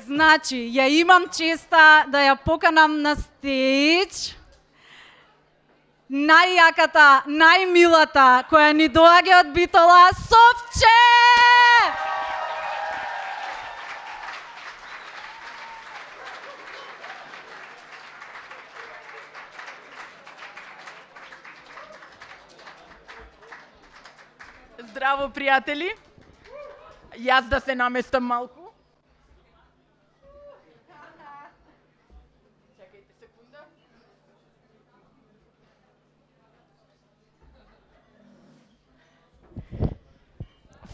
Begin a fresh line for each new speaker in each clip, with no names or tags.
Значи, ја имам честа да ја поканам на стејдж најјаката, најмилата која ни доаѓа од Битола, Совче!
Здраво, пријатели! Јас да се наместам малку. Чекајте секунда.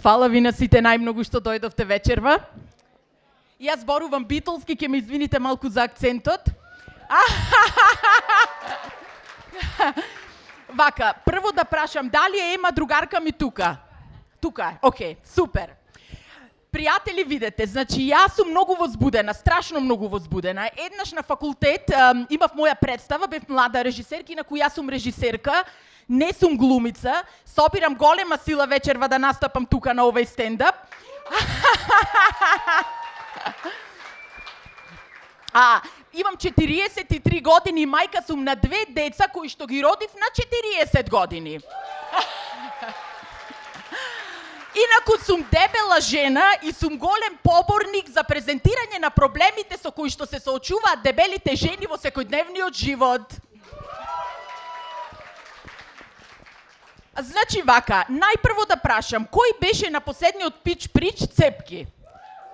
Фала ви на сите најмногу што дојдовте вечерва. Јас зборувам битолски, ќе ме извините малку за акцентот. Вака, прво да прашам, дали е Ема другарка ми тука? Тука е, окей, супер. Пријатели, видете, значи јас сум многу возбудена, страшно многу возбудена. Еднаш на факултет имав моја представа, бев млада режисерка, инаку јас сум режисерка, не сум глумица, собирам голема сила вечерва да настапам тука на овој стендап. Имам 43 години, мајка сум на 2 деца кои што ги родив на 40 години. Инаку сум дебела жена и сум голем поборник за презентирање на проблемите со кои што се соочуваат дебелите жени во секојдневниот живот. Значи вака, најпрво да прашам, кој беше на последниот пич прич цепки?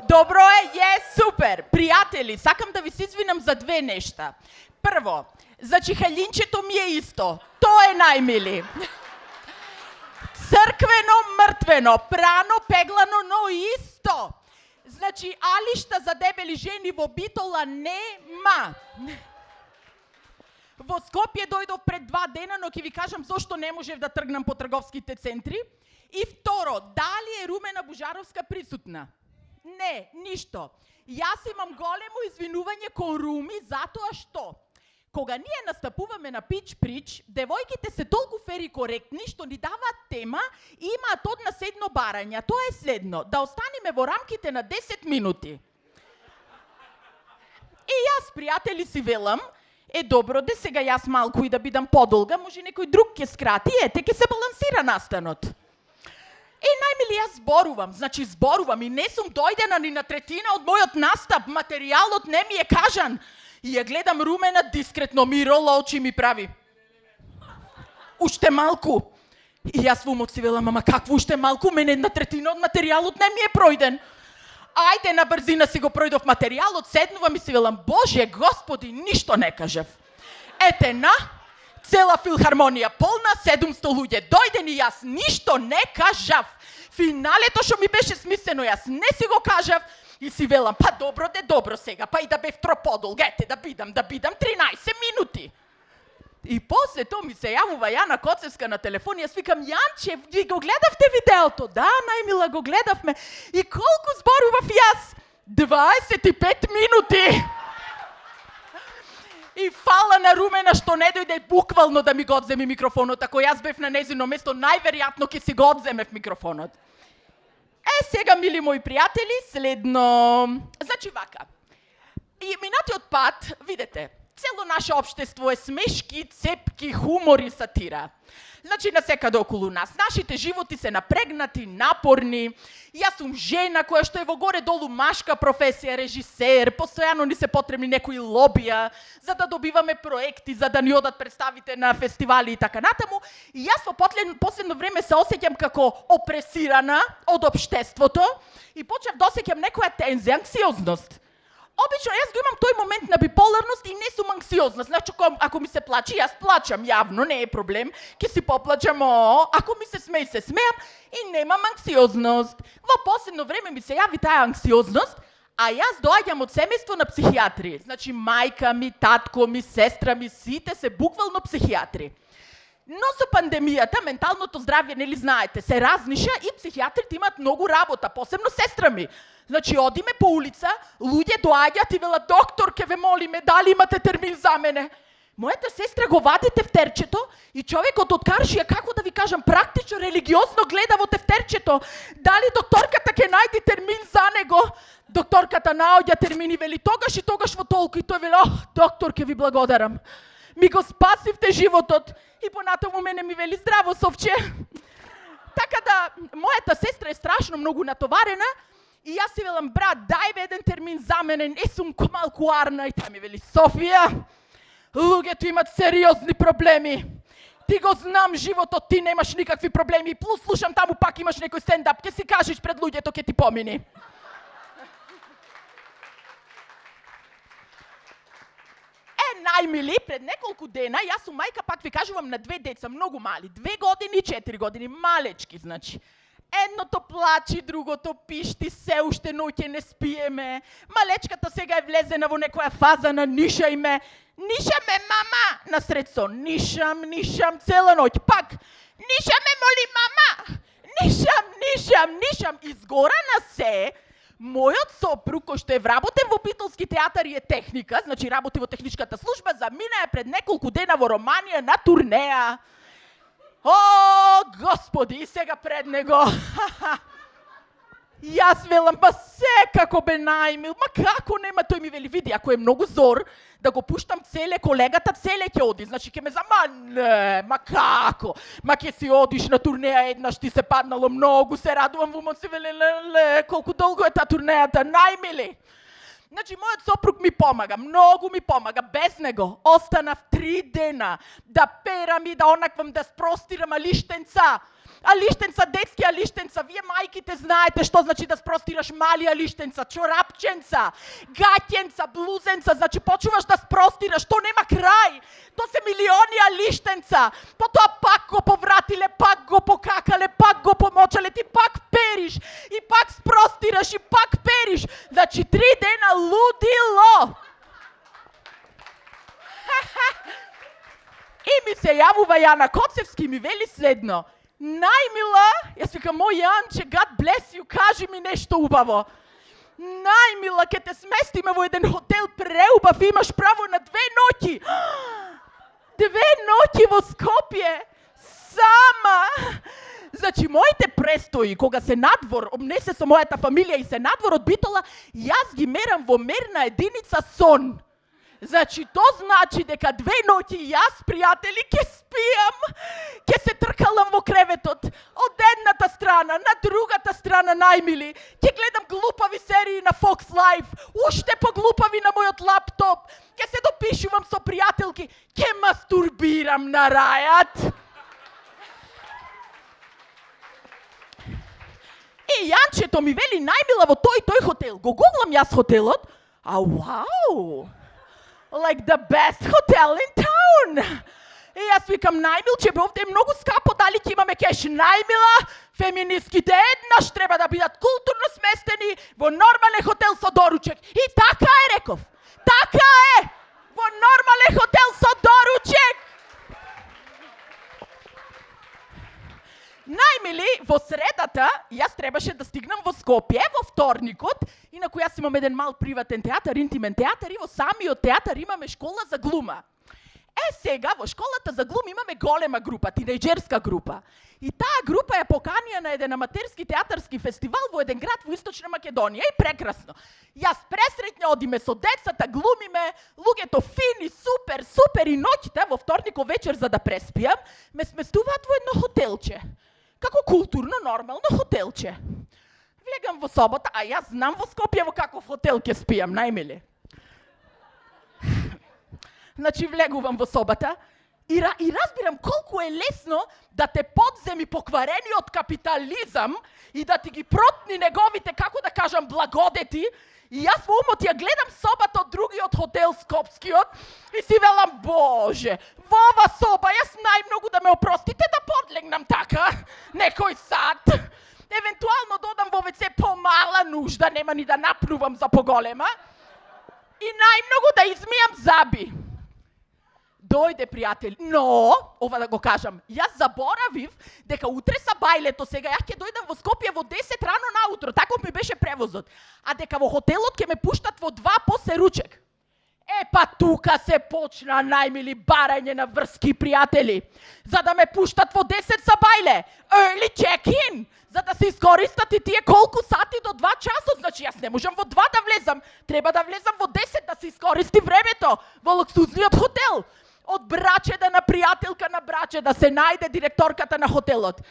Добро е, супер! Пријатели, сакам да ви се извинам за две нешта. Прво, за чихалинчето ми е исто. Тоа е најмили. Црквено, мртвено, прано, пеглано, но исто. Значи, алишта за дебели жени во Битола нема. Во Скопје дојдов пред 2 дена, но ќе ви кажам зошто не можев да тргнам по трговските центри. И второ, дали е Румена Божаровска присутна? Не, ништо. Јас имам големо извинување кон Руми, затоа што кога ние настапуваме на пич прич, девојките се толку фери коректни што ни даваат тема и имаат однас едно барање. Тоа е следно, да останеме во рамките на 10 минути. И јас, пријатели, си велам, добро, де сега јас малку и да бидам подолга, може некој друг ќе скрати, ќе се балансира настанот. Најмили, јас зборувам и не сум дојдена ни на третина од мојот настап, материјалот не ми е кажан. И ја гледам Румена дискретно, ми рола очи ми прави. Уште малку. И јас во умот си велам, ама какво уште малку, мене една третина од материјалот не ми е пројден. Ајде на брзина си го пројдов материјалот, седнувам и си велам, Боже, Господи, ништо не кажав. Цела филхармонија полна, 700 луѓе дојдени, јас ништо не кажав. Финалето што ми беше смислено, јас не си го кажав и си велам, па добро сега, па и да бев троподолг, да бидам 13 минути. И после тоа ми се јавува Јана Коцевска на телефон и јас викам, Јанче, ви го гледавте видеото? Да, најмила, го гледавме. И колку зборував јас? 25 минути. И фала на Румена што не дојде буквално да ми го одземе микрофонот. Ако јас бев на незино место, најверојатно ќе си го одземев микрофонот. Сега, мили мои пријатели, следно... Значи вака, и минатиот пат, видете, цело наше општество е смешки, цепки, хумор и сатира. Значи, насекаде околу нас. Нашите животи се напрегнати, напорни. Јас сум жена која што е во горе-долу машка професија, режисер, постојано ни се потребни некои лобија, за да добиваме проекти, за да ни одат представите на фестивали и така натаму. И јас во последно време се осеќам како опресирана од општеството и почнав да осеќам некоја тензија, анксиозност. Обично, јас го имам тој момент на биполарност и не сум анксиозна. Значи, ако ми се плаче, јас плачам јавно, не е проблем. Ке си поплачам, ако ми се смеј, се смеам и немам анксиозност. Во последно време ми се јави таа анксиозност, а јас доаѓам од семејство на психијатри. Значи, мајка ми, татко ми, сестра ми, сите се буквално психијатри. Но со пандемијата, менталното здравје, нели знаете, се разниша и психијатрите имаат многу работа, посебно сестра ми. Значи, одиме по улица, луѓе доаѓаат и велат, доктор, ке ве молиме, дали имате термин за мене? Мојата сестра го вади тефтерчето и човекот од Каршија, како да ви кажам, практично религиозно гледа во тефтерчето. Дали докторката ќе најде термин за него? Докторката наоѓа термини, вели тогаш и тогаш во толку и тој вели, доктор, ке ви благодарам. Ми го спасивте животот. И понатаму мене ми вели, здраво, совче. Така да, мојата сестра е страшно многу натоварена и јас си велам, брат, дај бе еден термин за мене, не сум малку арна. И таа ми вели, Софија, луѓето имат сериозни проблеми. Ти го знам животот, ти немаш никакви проблеми. Плюс слушам таму пак имаш некој стендап, ке си кажеш пред луѓето, ке ти помини. Најмили, пред неколку дена, јас сум мајка, пак ви кажувам, на 2 деца, многу мали, 2 години и 4 години, малечки, значи. Едното плачи, другото пишти, се уште ноќе не спиеме. Малечката сега е влезена во некоја фаза на нишај ме. Нишам ме, мама! Насред сон, нишам цела ноќ. Пак, нишам ме, моли, мама! Нишам. Изгора на се, мојот сопруг, кој што е вработен во Битолски театар и е техника, значи работи во техничката служба, замина е пред неколку дена во Романија на турнеја. О, господи, и сега пред него. Јас велам, па секако бе најмил, ма како нема, тој ми вели, види, ако е многу зор, да го пуштам целе, колегата целе ќе оди, значи ќе ме не, ма како, ма ќе си одиш на турнеја еднаш, ти се паднало многу, се радувам, во си вели, колку долго е та турнејата, најмили. Значи, мојот сопруг ми помага, многу ми помага, без него останав 3 дена да перам и да онаквам, да спростирам алиштенца. Алиштенца, детски алиштенца, вие мајките знаете што значи да спростираш мали алиштенца, чорапченца, гаќенца, блузенца, значи почуваш да спростираш, то нема крај, то се милиони алиштенца, потоа пак го повратиле, пак го покакале, пак го помочале, ти пак периш, и пак спростираш, и пак периш, значи 3 дена лудило. И ми се јавува Јана Коцевски, ми вели следно, најмила, јас викам, мој Јанче, God bless you, кажи ми нешто убаво. Најмила, ке те сместиме во еден хотел преубав, имаш право на 2 ноќи. 2 ноќи во Скопје, сама. Значи, моите престои, кога се надвор, обнесе со мојата фамилија и се надвор од Битола, јас ги мерам во мерна единица сон. Значи, то значи дека 2 ноќи јас, пријатели, ке спијам, ке се тркалам во креветот, од едната страна, на другата страна, најмили, ке гледам глупави серии на Fox Life, уште поглупави на мојот лаптоп, ке се допишувам со пријателки, ке мастурбирам на рајат. И Јанчето ми вели, најмила, во тој хотел. Го гуглам јас хотелот, вау! Like the best hotel in town. И јас викам, најмилче, бе, овде е многу скапо, дали ќе имаме кеш? Најмила, феминистките еднаш треба да бидат културно сместени во нормален хотел со доручек. И така е, реков. Така е! Во нормален хотел со доручек. Најмили, во средата, јас требаше да стигнам во Скопје, во вторникот, инаку јас имам еден мал приватен театар, интимен театар, и во самиот театар имаме школа за глума. Сега во школата за глум имаме голема група, тинејџерска група. И таа група е поканија на еден аматерски театарски фестивал во еден град во Источна Македонија и прекрасно. Јас пресретно одиме со децата, глумиме, луѓето фини, супер и ноќта во вторникот вечер за да преспијам, ме сместуваат во едно хотелче. Како културно, нормално хотелче. Влегам во собата, а јас знам во Скопје во каков хотел ќе спијам, најмили. Значи, влегувам во собата и разбирам колку е лесно да те подземи покварениот капитализам и да ти ги протни неговите, како да кажам, благодети. И јас во умот ја гледам собата од другиот хотел, Скопскиот, и си велам, Боже, во ова соба јас најмногу да ме опростите да подлегнам така, некој сат. Евентуално додам во WC помала нужда, нема ни да напнувам за поголема. И најмногу да измијам заби. Дојде, пријател, но, ова да го кажам, јас заборавив дека утре са бајлето, сега ја ќе дојдам во Скопје во 10 рано наутро, таков ми беше превозот, а дека во хотелот ќе ме пуштат во 2 после ручек. Па тука се почна најмили барање на врски пријатели. За да ме пуштат во 10 за бајле. Early check-in. За да се искористат и тие колку сати до 2 часот. Значи јас не можам во 2 да влезам. Треба да влезам во 10 да се искористи времето. Во луксузниот хотел. Од брачеда на пријателка на браче да се најде директорката на хотелот.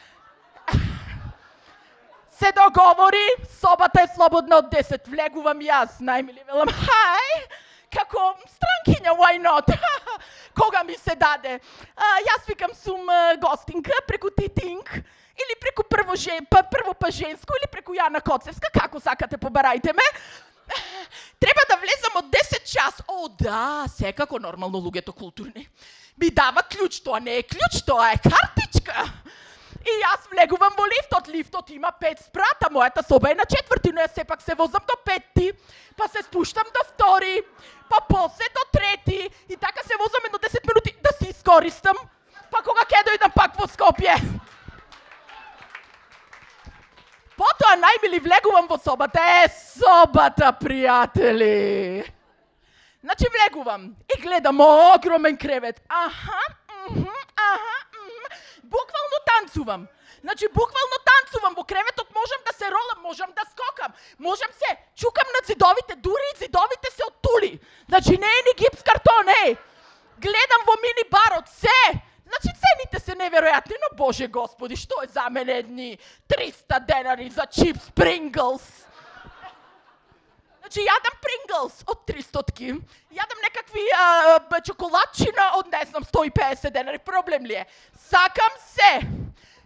Се договори, собата е слободна од 10. Влегувам јас, најмили, велам, хај, како странкиња, why not? Кога ми се даде? Јас викам сум гостинка преку Титинг, или преку прво па женско, или преку Јана Коцевска, како сакате, побарајте ме. Треба да влезам од 10 час. О, да, секако нормално луѓето културни. Ми дава клjuč, тоа не е клjuč, тоа е картичка. И јас влегувам во лифтот. Лифтот има 5 спрата, мојата соба е на 4, но јас сепак се возам до 5, па се спуштам до 2, па после до 3, и така се возам едно 10 минути да се искористам, па кога ќе дојдам пак во Скопје. Потоа најмили влегувам во собата. Собата, пријатели. Значи влегувам и гледам огромен кревет. Буквално танцувам. Значи буквално танцувам во креветот, можам да се ролам, можам да скокам, можам се чукам на зидовите, дури и зидовите се оттули. Значи не е ни гипс картон, Гледам во мини барот, се. Значи цените се неверојатни, но Боже Господи, што е за мене едни 300 денари за чипс Принглс. Значи јадам Принглс од 300-ки, јадам некакви чоколадчина од, не знам, 150 денари, проблем ли е? Сакам се.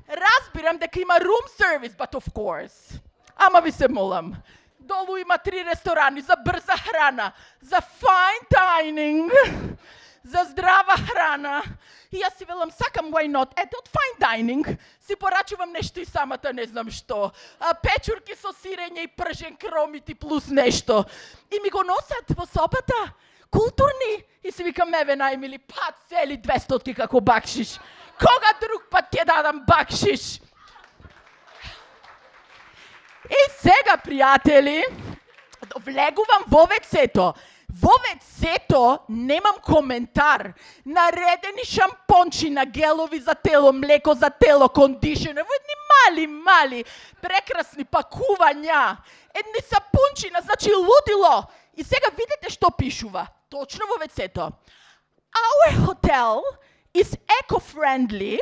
Разбирам дека има room service, but of course. Ама ви се молам. Долу има 3 ресторани за брза храна, за fine dining, за здрава храна. И јас си велам, сакам, why not? Ете, од fine dining си порачувам нешто и самата не знам што. Печурки со сирење и пржен кромити плюс нешто. И ми го носат во собата. Културни. И си викам, еве најмили, па цели 200 како бакшиш. Кога друг пат ќе дадам бакшиш? И сега, пријатели, влегувам во вецето. Во вецето немам коментар. Наредени шампончина, гелови за тело, млеко за тело, кондишнер, во едни мали, прекрасни пакувања. Едни сапунчина, значи лудило. И сега видите што пишува. Точно во вецето. Our hotel is eco-friendly.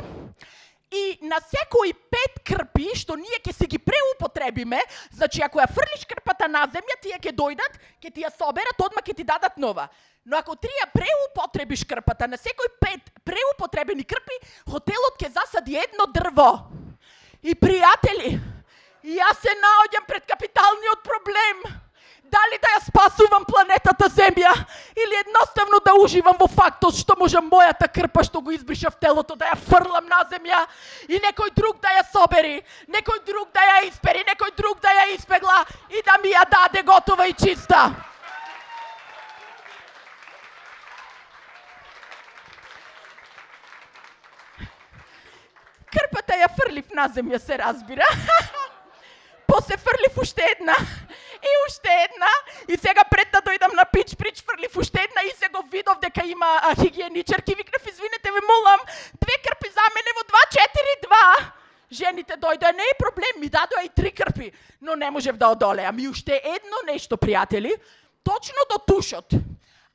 И на секои 5 крпи, што ние ќе си ги преупотребиме, значи ако ја фрлиш крпата на земја, тие ќе дојдат, ќе ти ја соберат, одма ќе ти дадат нова. Но ако ти ја преупотребиш крпата, на секои 5 преупотребени крпи, хотелот ќе засади едно дрво. И пријатели, јас се наоѓам пред капиталниот проблем. Дали да ја спасувам планетата Земја или едноставно да уживам во фактот што може мојата крпа што го избришав телото да ја фрлам на земја и некој друг да ја собери, некој друг да ја испери, некој друг да ја испегла и да ми ја даде готова и чиста. Крпата ја фрлив на земја, се разбира. После фрлив уште една. И уште една, и сега пред да дојдам на пич фрлив уште една и се го видов дека има хигиеничарки, викнав, извинете ве молам, 2 крпи за мене во 2-4-2. Жените дојдоа, не е проблем, ми дадоа и 3 крпи, но не можев да одолеам. И уште едно нешто, пријатели, точно до тушот.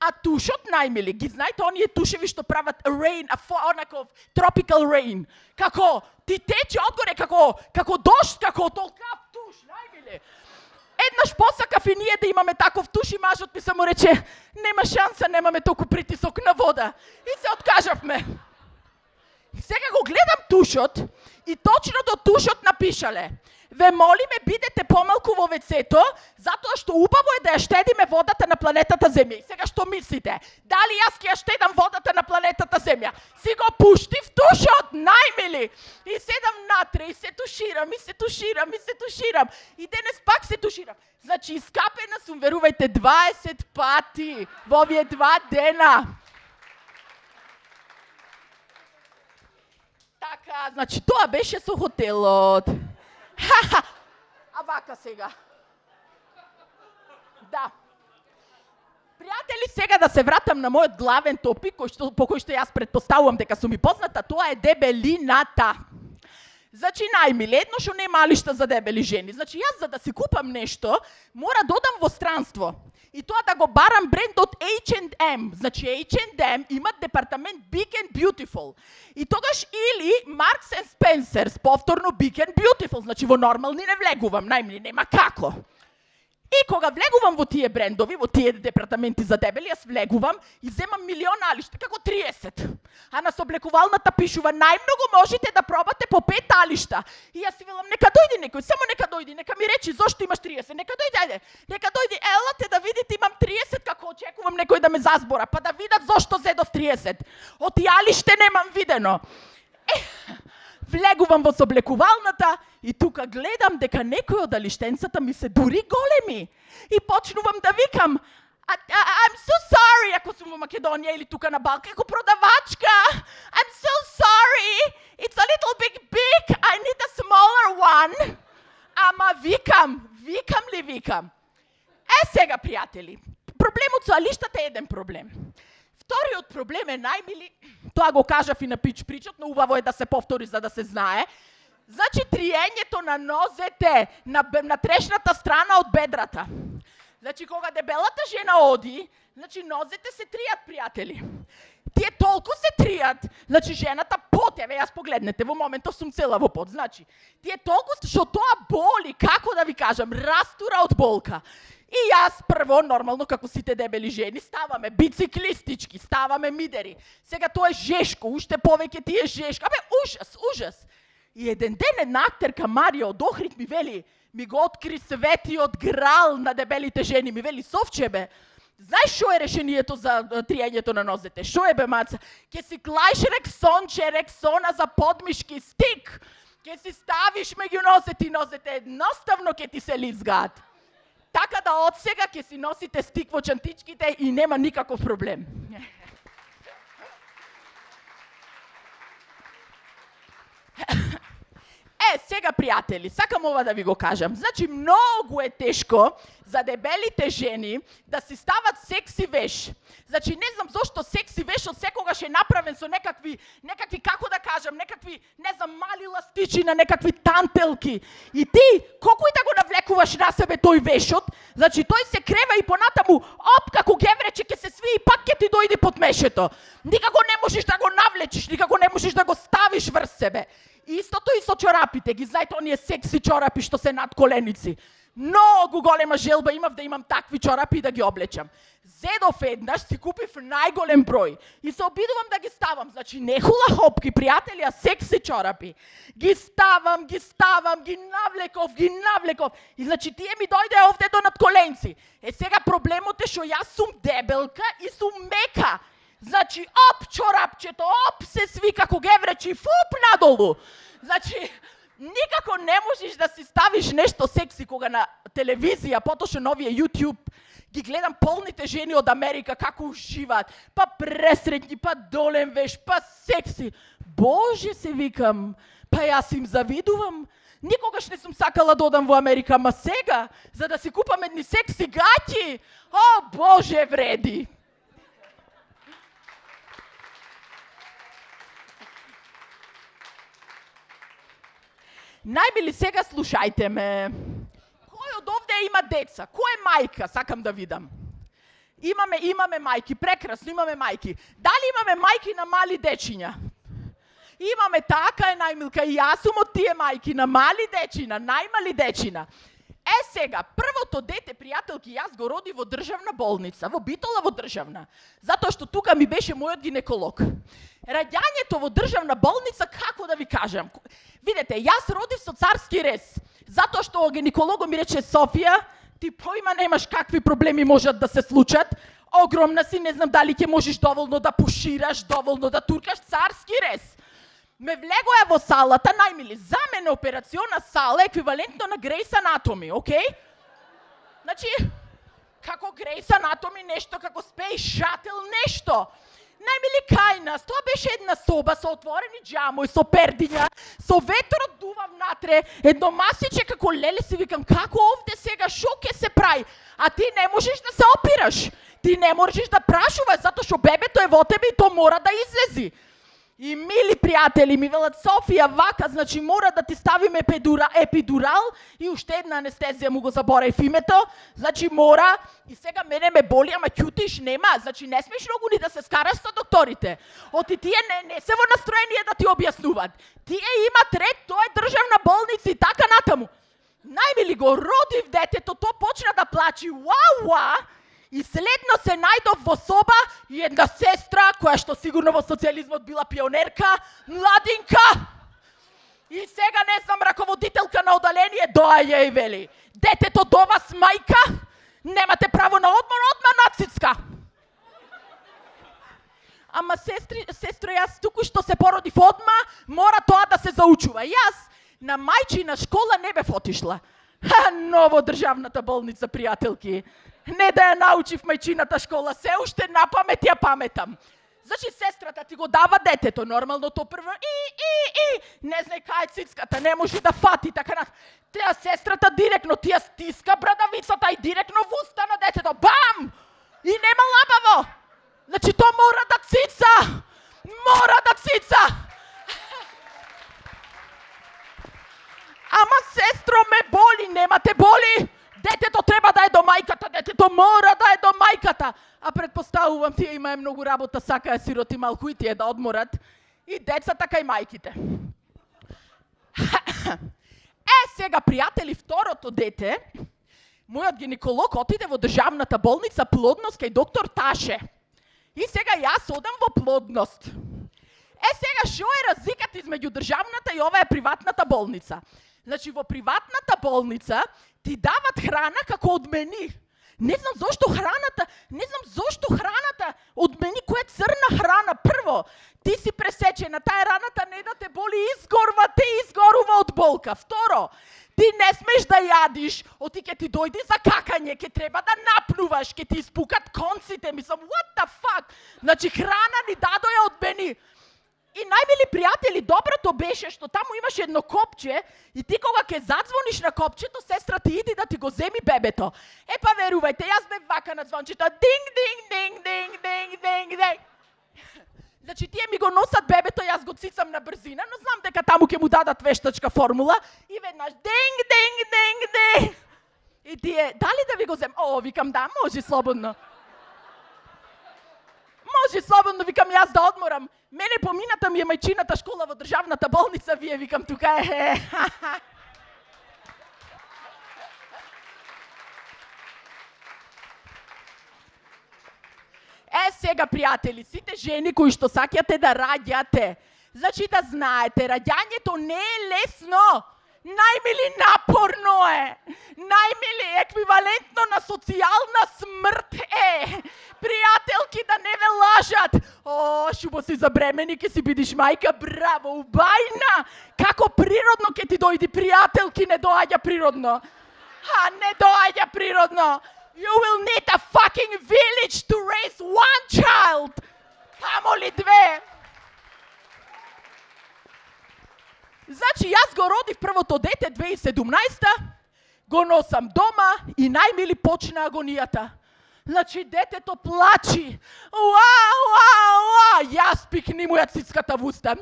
А тушот, најмили, ги знаете оние тушеви што прават rain, онаков tropical rain. Како ти тече одгоре, како дожд, како толкав туш, најмили. Еднаш посакав и ние да имаме таков туш и мажот ми се му рече, нема шанса, немаме толку притисок на вода. И се откажавме. И сега го гледам тушот и точно до тушот напишале: ве молиме, бидете помалку во вецето, затоа што убаво е да ја штедиме водата на планетата Земја. И сега што мислите? Дали јас ќе ја штедам водата на планетата Земја? Си го пуштив тушот, најмили! И седам натре, и се туширам, и се туширам, и се туширам. И денес пак се туширам. Значи, искапена сум, верувајте, 20 пати во овие 2 дена. Така, значи, тоа беше со хотелот. А вака сега. Да. Пријатели, сега да се вратам на мојот главен топик, по кој што јас претпоставувам дека сум ми позната, тоа е дебелината. Значи, најмиле, едно што нема алишта за дебели жени. Значи, јас за да си купам нешто, мора да одам во странство. И тоа да го барам брендот H&M. Значи, H&M имат департамент Big and Beautiful. И тогаш или Marks and Spencer's, повторно Big and Beautiful. Значи, во нормални не влегувам, најмиле, нема како. И кога влегувам во тие брендови, во тие департаменти за дебели, јас влегувам и земам милион алишта, како 30. А на соблекувалната пишува најмногу можете да пробате по 5 алишта. И јас си велам, нека дојде некој, само нека дојде, нека ми речи зошто имаш 30, нека дојде, ајде, нека дојде, елате да видите имам 30, како очекувам некој да ме зазбора, па да видат зошто зедов 30. Од тие алиште немам видено. Влегувам во соблекувалната и тука гледам дека некој од алиштенцата ми се дури големи. И почнувам да викам, I'm so sorry, ако сум во Македонија или тука на Балка, како продавачка. I'm so sorry, it's a little bit big, I need a smaller one. Ама викам ли викам. Сега, пријатели, проблемот со алиштата е еден проблем. Вториот проблем е најмили, тоа го кажав и на пич причот, но убаво е да се повтори за да се знае. Значи, триењето на нозете на трешната страна од бедрата. Значи, кога дебелата жена оди, значи нозете се тријат, пријатели. Тие толку се тријат, значи жената пот, еве јас погледнете, во моментов сум цела во пот, значи, тие толку што тоа боли, како да ви кажам, растура од болка. И јас прво, нормално, како сите дебели жени, ставаме бициклистички, ставаме мидери. Сега тоа е жешко, уште повеќе ти е жешко. Абе, ужас. И еден ден една актерка Марија од Охрид ми вели, ми го откри светиот грал на дебелите жени, ми вели, Совче, знаеш шо е решението за триењето на нозете? Шо е, маца? Ке си клаиш рексона за подмишки, стик. Ке си ставиш меѓу нозете и нозете, едноставно ке ти се лизгаат. Така да од сега ќе си носите стик во чантичките и нема никаков проблем. Сега, пријатели, сакам ова да ви го кажам. Значи, многу е тешко за дебелите жени да си стават секси веш. Значи, не знам зошто секси вешот секогаш е направен со некакви, како да кажам, не знам, мали ластичина, некакви тантелки. И ти, колку и да го навлекуваш на себе тој вешот, значи, тој се крева и понатаму, како геврече ќе се сви и пак ќе ти дојде под мешето. Никако не можеш да го навлечиш, никако не можеш да го ставиш врз себе. Истото и со чорапите, ги знаете оние секси чорапи што се над коленици. Многу голема желба имав да имам такви чорапи и да ги облечам. Зедов еднаш, си купив најголем број и се обидувам да ги ставам. Значи, не хула хопки, пријатели, а секси чорапи. Ги ставам, ги навлеков. И значи, тие ми дојде овде до надколенци. Сега проблемот е што јас сум дебелка и сум мека. Значи, чорапчето, се сви како гевречи, фуп надолу. Значи, никако не можеш да си ставиш нешто секси кога на телевизија, потоше новија YouTube, ги гледам полните жени од Америка како уживаат, па пресретни, па долен веш, па секси. Боже, се викам, па јас им завидувам. Никогаш не сум сакала да одам во Америка, ама сега, за да си купам едни секси гаќи, Боже, вреди. Најмили, сега слушајте ме. Кој од овде има деца? Кој е мајка? Сакам да видам. Имаме мајки, прекрасно, имаме мајки. Дали имаме мајки на мали дечиња? Имаме, така е, најмилка, и јас сум од тие мајки на мали дечина, најмали дечина. Сега, првото дете, пријателки, јас го роди во државна болница, во Битола во државна, затоа што тука ми беше мојот гинеколог. Раѓањето во државна болница, како да ви кажам? Видете, јас родив со царски рез, затоа што гинекологот ми рече, Софија, ти појма немаш какви проблеми можат да се случат, огромна си, не знам дали ќе можеш доволно да пушираш, доволно да туркаш, царски рез. Ме влегоја во салата, најмили, за мене операциона сала е еквивалентно на Grey's Anatomy, окей? Значи, како Grey's Anatomy, нешто како Space Shuttle, нешто. Најмили, кај нас, тоа беше една соба со отворени џамои, со пердиња, со ветрот дува внатре, едно масиче како леле, си викам, како овде сега, шо ќе се прави? А ти не можеш да се опираш. Ти не можеш да прашуваш, затоа што бебето е во тебе и то мора да излези. И мили пријатели, ми велат Софија вака, значи мора да ти ставиме епидурал и уште една анестезија му го заборав името, значи мора, и сега мене ме боли, ама ќутиш, нема, значи не смеш многу ни да се скараш со докторите. Оти тие не се во настроение да ти објаснуваат. Тие имат ред, тоа е државна болница и така натаму. Најмили го родив детето, то почна да плачи, уа, и следно се најдов во соба и една сестра, која што сигурно во социјализмот била пионерка, младинка. И сега, не знам, раководителка на одаление доаѓа и вели: детето до вас, мајка, немате право на одмор, одма нацицка. Ама сестро, јас туку што се породив одма, мора тоа да се заучува. Јас на мајчина школа не бев отишла. Ново државната болница, пријателки. Не да ја научив мајчината школа, се уште на памет ја паметам. Значи, сестрата ти го дава детето, нормално то прво не знае кај цицката, не може да фати, така на... Теа сестрата директно, тија стиска брадавицата и директно в уста на детето, бам! И нема лабаво! Значи, то мора да цица! Мора да цица! Ама, сестро, ме боли, нема те боли! Детето треба да е до мајката, детето мора да е до мајката. А предпоставувам, тие имае многу работа, сакаја сироти малку и тие да одморат. И децата кај мајките. Сега, пријатели, второто дете, мојот гинеколог отиде во државната болница плодност кај доктор Таше. И сега јас одам во плодност. Сега, шо е разликата измеѓу државната и ова е приватната болница? Значи, во приватната болница ти дават храна како од мени. Не знам зошто храната од мени, која е црна храна. Прво, ти си пресечена, таа раната не да те боли, изгорува од болка. Второ, ти не смеш да јадиш, оти ке ти дојде за какање, ке треба да напнуваш, ке ти испукат конците, мислам, what the fuck? Значи, храна ни дадоја од мени. И најмили пријатели, доброто беше што таму имаше едно копче и ти кога ќе задзвониш на копчето, сестра ти иди да ти го земи бебето. Па верувајте, јас бев вака на звончето, динг. Значи тие ми го носат бебето, јас го цицам на брзина, но знам дека таму ќе му дадат вештачка формула и веднаш динг. И тие, дали да ви го зем? Викам да, може слободно. Викам јас да одморам. Мене помината ми е мајчината школа во државната болница, вие викам тука е. Сега, пријатели, сите жени кои што сакате да раѓате, значи да знаете, раѓањето не е лесно. Најмили напорно е. Најмили еквивалентно на социјална смрт е. Пријателки да не ве лажат. Шубо си забремени, ке си бидиш мајка, браво, убајна. Како природно ке ти дојди, пријателки, не доаѓа природно. Не доаѓа природно. You will need a fucking village to raise one child. Камо ли две? Значи, јас го родив првото дете 2017-та, го носам дома и најмили почна агонијата. Значи, детето плачи. Јас пикни му ја цицката в уста.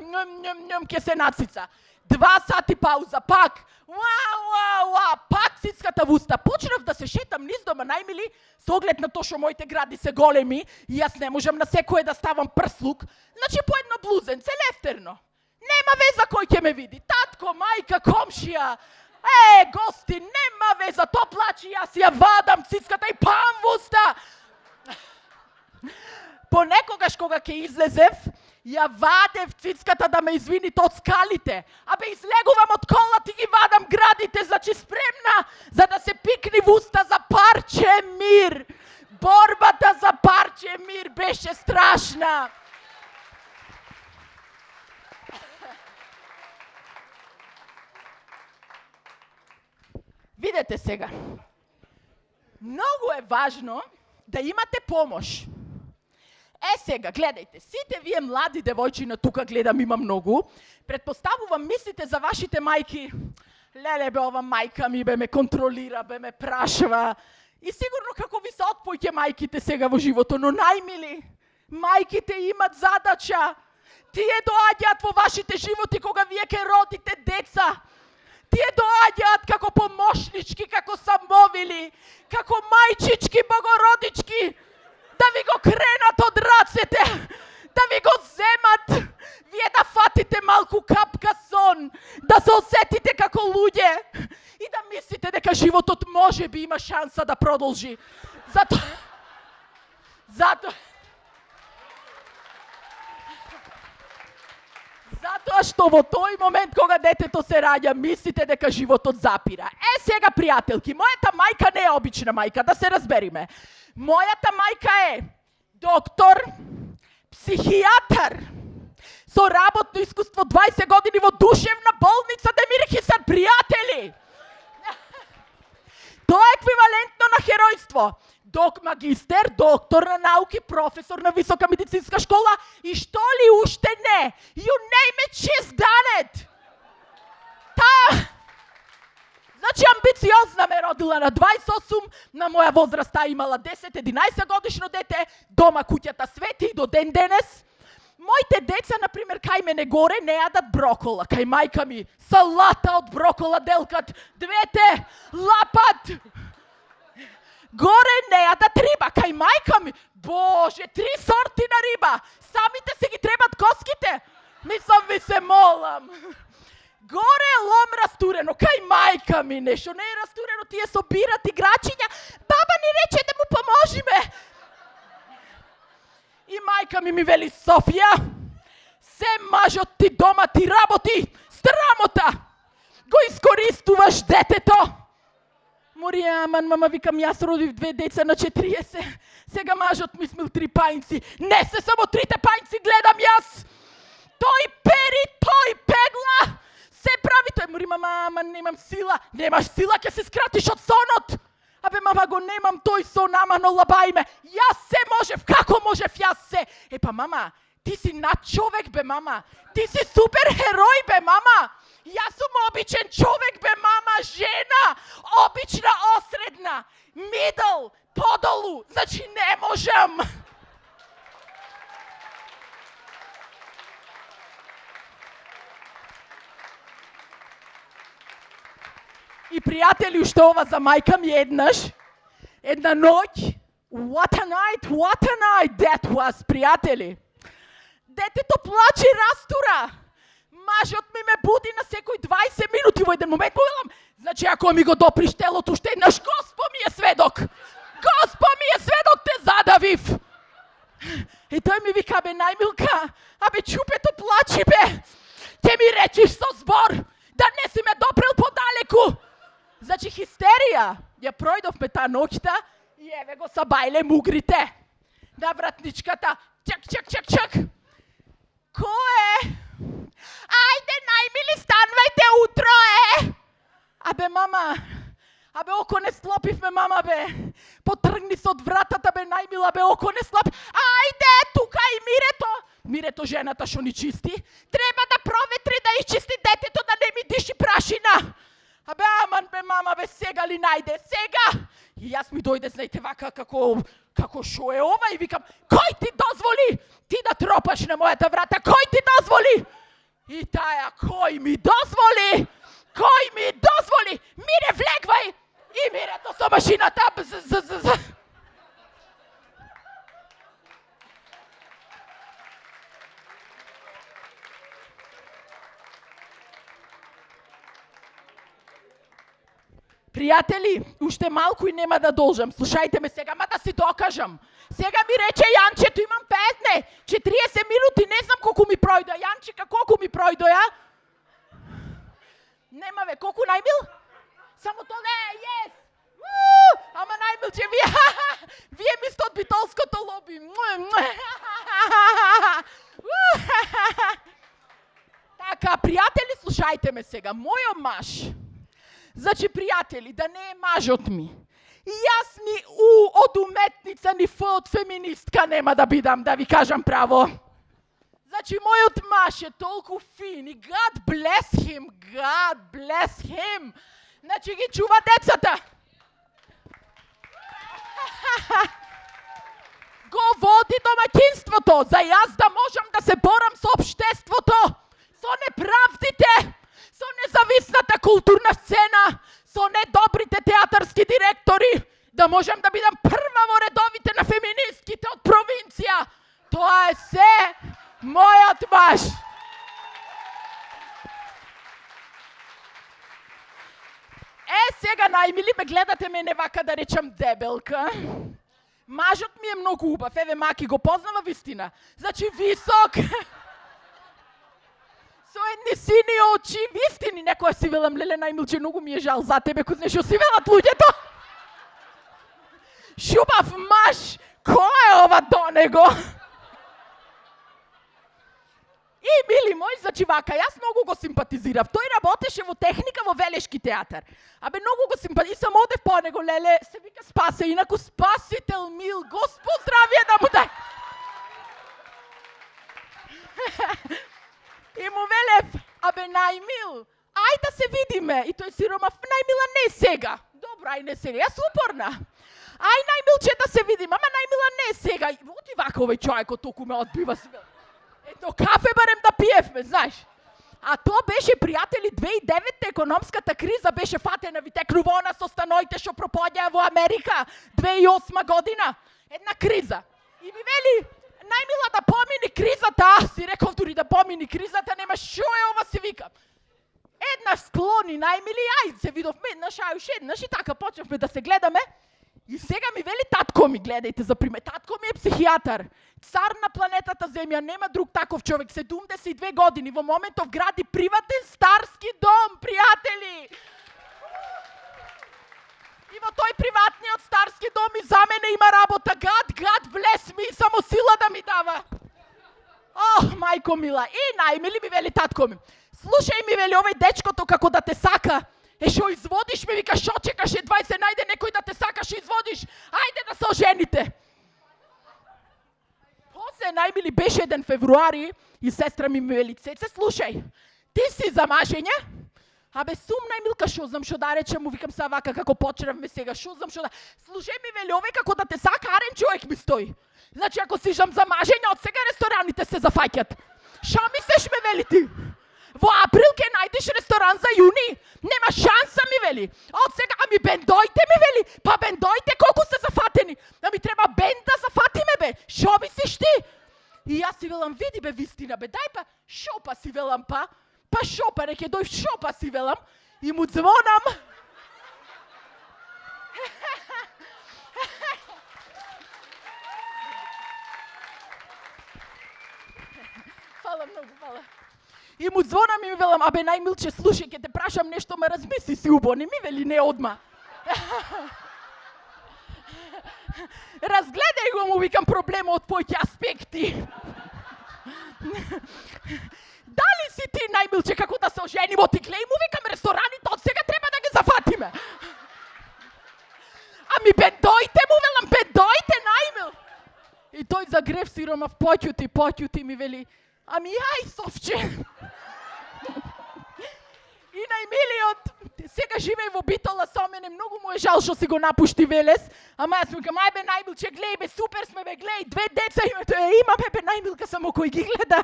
Ке се нацица. 2 сати пауза, пак. Пак цицката в уста. Почнав да се шетам низ дома, најмили, со оглед на тоа што моите гради се големи и јас не можам на секое да ставам прслук. Значи, по едно блузенце, лефтерно. Нема веза кој ќе ме види. Татко, мајка, комшија. Гости, нема веза. То плачи, јас ја вадам цицката и пам в уста. Понекогаш кога ќе излезев, ја вадев цицката да ме извини од скалите. Излегувам од колата и ги вадам градите, значи спремна за да се пикни в уста за парче мир. Борбата за парче мир беше страшна. Видете сега. Многу е важно да имате помош. Сега, гледајте, сите вие млади девојчина, тука гледам има многу, предпоставувам мислите за вашите мајки, леле бе ова мајка ми бе ме контролира, бе ме прашва, И сигурно како ви се отпојќе мајките сега во живото, но најмили, мајките имат задача. Тие доаѓаат во вашите животи кога вие ќе родите деца. Тие доаѓаат како помошнички, како самовили, како мајчички, богородички, да ви го кренат од рацете, да ви го земат, вие да фатите малку капка сон, да се осетите како луѓе и да мислите дека животот може би има шанса да продолжи. Затоа што во тој момент кога детето се раѓа, мислите дека животот запира. Сега, пријателки, мојата мајка не е обична мајка, да се разбериме. Мојата мајка е доктор, психијатар, со работно искуство 20 години во душевна болница Демир Хисан, пријатели. Тоа е еквивалентно на херојство. Магистер, доктор на науки, професор на висока медицинска школа и што ли уште не? You name it, she's done it! Значи, амбициозна ме родила на 28, на моја возраст имала 10-11 годишно дете, дома куќата свети и до ден денес. Моите деца, например, кај мене горе не јадат брокола, кај мајка ми салата од брокола делкат, двете лапат. Горе не јадат риба, кај мајка ми, боже, 3 сорти на риба, самите се ги требат коските. Мислам, ви се молам. Горе е лом растурено, кај мајка ми нешто не е растурено, тие собират играчиња, баба ни рече да му поможиме. И мајка ми вели, Софија, се мажот ти дома ти работи, срамота, го искористуваш детето. Моријаман, мама, викам, јас родив 2 деца на 40, сега мажот ми смил 3 пајнци. Не се само 3 пајнци гледам јас. Тој пери, тој пегла. Се прави тој, мори, мама, немам сила. Немаш сила, ќе се скратиш од сонот. Абе, мама, го немам тој сон, ама но лабај ме. Јас се можев, како можев јас се? Па, мама, ти си над човек, бе, мама. Ти си супер херој, бе, мама. Јас сум обичен човек, бе, мама, жена. Обична, осредна. Мидл, подолу. Значи, не можам. И, пријатели, уште ова за мајка ми еднаш. Една ноќ. What a night that was, пријатели. Детето плаче и растура. Мажот ми ме буди на секој 20 минути во еден момент. Погледам, значи, ако ми го доприш телото уште еднаш, Госпо ми е сведок. Госпо ми е сведок, те задавив. И тој ми вика, бе, најмилка, абе, чупето плачи, бе. Те ми речиш со збор, да не си ме допрел подалеку. Значи, хистерија. Ја пројдовме таа ноќта и еве го са бајле мугрите. На вратничката. Чак. Ко е? Ајде, најмили, станвајте, утро е! Абе, мама, абе, око не слопивме, мама, бе. Потргни се од вратата, бе, најмила, бе, око не слопи. Ајде, тука и Мирето. Мирето, жената шо ни чисти. Треба да проветри, да изчисти детето, да не ми диши прашина. Абе, аман, бе, мама, бе, сега ли најде? Сега! И јас ми дојде, знаете, вака, како шо е ова, и викам, кој ти дозволи ти да тропаш на мојата врата? Кој ти дозволи? И таја, кој ми дозволи? Мире, влегвај! И Мирето со машината. Пријатели, уште малку и нема да должам. Слушајте ме сега, ма да си докажам. Сега ми рече Јанчето, имам 40 минути, не знам колку ми пројдоа. Јанчика, колку ми пројдоа? Нема ве, колку најмил? Само то не, јес! Ама најмилче, вие ми сте од битолското лоби. Така, пријатели, слушајте ме сега. Мојот маж, значи, пријатели, да не е мажот ми, јас ни од уметница, ни од феминистка нема да бидам, да ви кажам право. Значи, мојот маж е толку фин и God bless him. Значи, ги чува децата. го води домаќинството, за јас да можам да се борам со општеството, со неправдите, со независната културна сцена, со недобрите театарски директори, да можам да бидам прва во редовите на феминистките од провинција. Тоа е се мојот маж. Сега најмили ме гледате мене вака да речам дебелка. Мажот ми е многу убав, еве Маки го познава вистина. Значи висок, со едни сини очи, вистини, некоја си велам, леле најмилче, многу ми е жал за тебе, кој знаеш си велат луѓето. Шубав маж, кој е ова до него? И, мили мој, значи вака, јас многу го симпатизирав. Тој работеше во техника во Велешки театар. Абе, многу го симпатизирав. И сам одев по него, леле, се вика спасе, инаку спасител мил, Господ здравие да му дај. И му велев, абе, најмил, ај да се видиме. И тој си ромав, најмила, не сега. Добро, ај не сега, јас упорна. Ај, најмилче, да се видиме, ама најмила, не сега. Оти вака овој човекот толку ме одбива себе. Ето кафе барем да пиевме, знаеш. А то беше, пријатели, 2009 економската криза беше фатена, ви текнува она со станоите што пропаѓаа во Америка, 2008 година. Една криза. И ми вели, најмила да помини кризата, си реков дури да помини кризата, нема шо е ова, си викам. Една склони, најмили, ај, се видовме еднаш, ај уште еднаш и така почнавме да се гледаме. И сега ми вели татко ми, гледајте за пример, татко ми е психијатар, цар на планетата Земја, нема друг таков човек, 72 години, во моментов гради приватен старски дом, пријатели! И во тој приватниот старски дом и за мене има работа, гад, влез ми и само сила да ми дава. Ох, мајко мила, и најмили ми вели татко ми, слушај ми вели овој дечкото како да те сака, шо изводиш ме, вика, шо чекаш, едва се најде некој да те сакаш и изводиш, ајде да се ожените. После најмили беше 1 февруари и сестра ми вели, Цеце, слушај, ти си за мажење? Абе, сум најмилка, шо знам шо да речем, му викам са вака, како почнавме сега, шо знам шо да... Слушај ми вели, овој како да те сака, арен човек ми стои. Значи, ако си жам за мажење, од сега рестораните се зафаќат. Шо мислеш ме вели ти? Во април ке најдеш ресторан за јуни. Нема шанса ми вели. Од сега, ами бендојте ми вели. Па бендојте колку се зафатени. Ами треба бенд да зафатиме бе. Шо мислиш ти? И јас си велам, види бе вистина бе. Дај па, шо па си велам па. Па шо па реке дој, шо па си велам. И му звонам. Фала многу, фала. И му звонам и ми велам, абе најмилче, слушај, ке те прашам нешто, ме размисли си убо, не ми вели не одма. Разгледај го, му викам, проблемот од појќе аспекти. Дали си ти најмилче како да се оженимо, ти глеј, му викам, рестораните од сега треба да ги зафатиме. Ами бендојте, му велам, бендојте, најмил. И тој загрев сиромав, поќути ми вели, ами ај совче. И најмилиот сега живее во Битола со мене, многу му е жал што си го напушти Велес, ама јас му викам, ај бе најмилче, глеј бе, супер сме бе, глеј, 2 деца имаме бе најмилка, само кој ги гледа.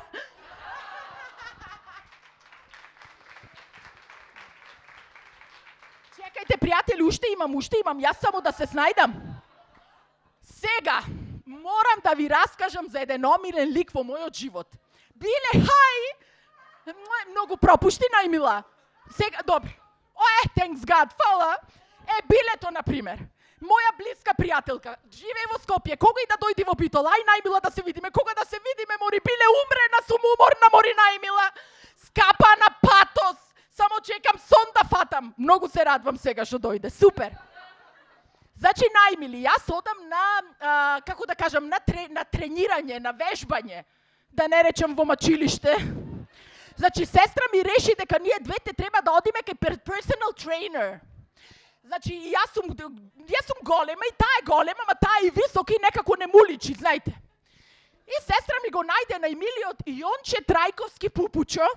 Чекајте, пријатели, уште имам, јас само да се снајдам. Сега, морам да ви раскажам за еден омилен лик во мојот живот. Биле, многу пропушти, најмила. Сега, добро. Thanks God, фала. Билето, например. Моја блиска пријателка, живее во Скопје, кога и да дојди во Битола, ај најмила да се видиме, кога да се видиме, мори, биле умрена, сум уморна, мори најмила. Скапа на патос, само чекам сон да фатам. Многу се радвам сега што дојде, супер. Значи, најмили, јас одам на, како да кажам, на тренирање, на вежбање, да не речам во мачилиште. Значи, сестра ми реши дека ние двете треба да одиме кај personal trainer. Значи, јас сум голема и таа е голема, ама таа е висока и некако не му личи, знаете. И сестра ми го најде најмилиот Јонче Трајковски пупучо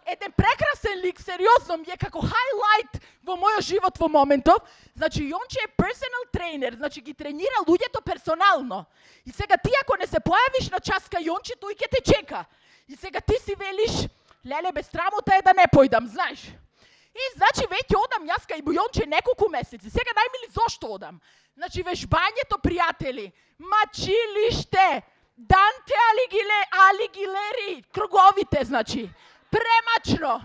Еден прекрасен лик, сериозно ми е како хайлайт во мојот живот во моментов. Значи, Јонче е персонал тренер, значи ги тренира луѓето персонално. И сега ти ако не се појавиш на часка Јонче, тој ќе те чека. И сега ти си велиш, леле, без срамота е да не појдам, знаеш. И значи веќе одам јас кај Јонче неколку месеци. Сега најмили зошто одам? Значи вежбањето, пријатели, мачилиште, Данте Алигилери, круговите, значи. Премачно.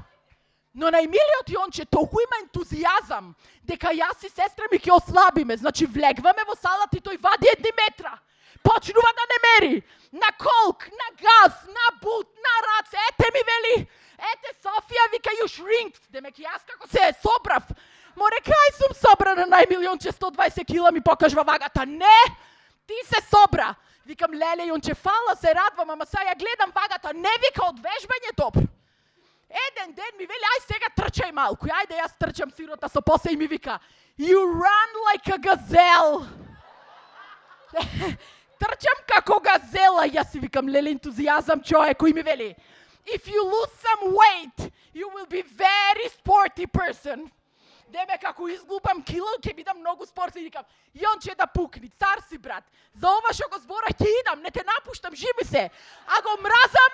Но најмилиот Јонче толку има ентузијазам дека јас и сестра ми ќе ослабиме. Значи влегваме во салата и тој вади 1 метра. Почнува да не мери. На колк, на газ, на бут, на раце. Ете ми вели, ете Софија, вика you shrinked. Демек јас како се собрав. Море, кај сум собрана најмили Јонче 120 кила ми покажва вагата. Не, ти се собра. Викам, леле Јонче, фала, се радвам, ама сега ја гледам вагата. Не, вика, од вежбање добро. Еден ден ми вели, ај сега трчај малку. Ајде јас трчам сирота со посе и ми вика, you run like a gazelle. Трчам како газела. Јас си викам, леле, ентузијазам човек, кој ми вели, if you lose some weight, you will be very sporty person. Деме како изглупам кило, ќе бидам многу спортен. Викам, Јонче да пукни, цар си брат. За ова што го збора ќе идам, не те напуштам, живи се. А го мразам,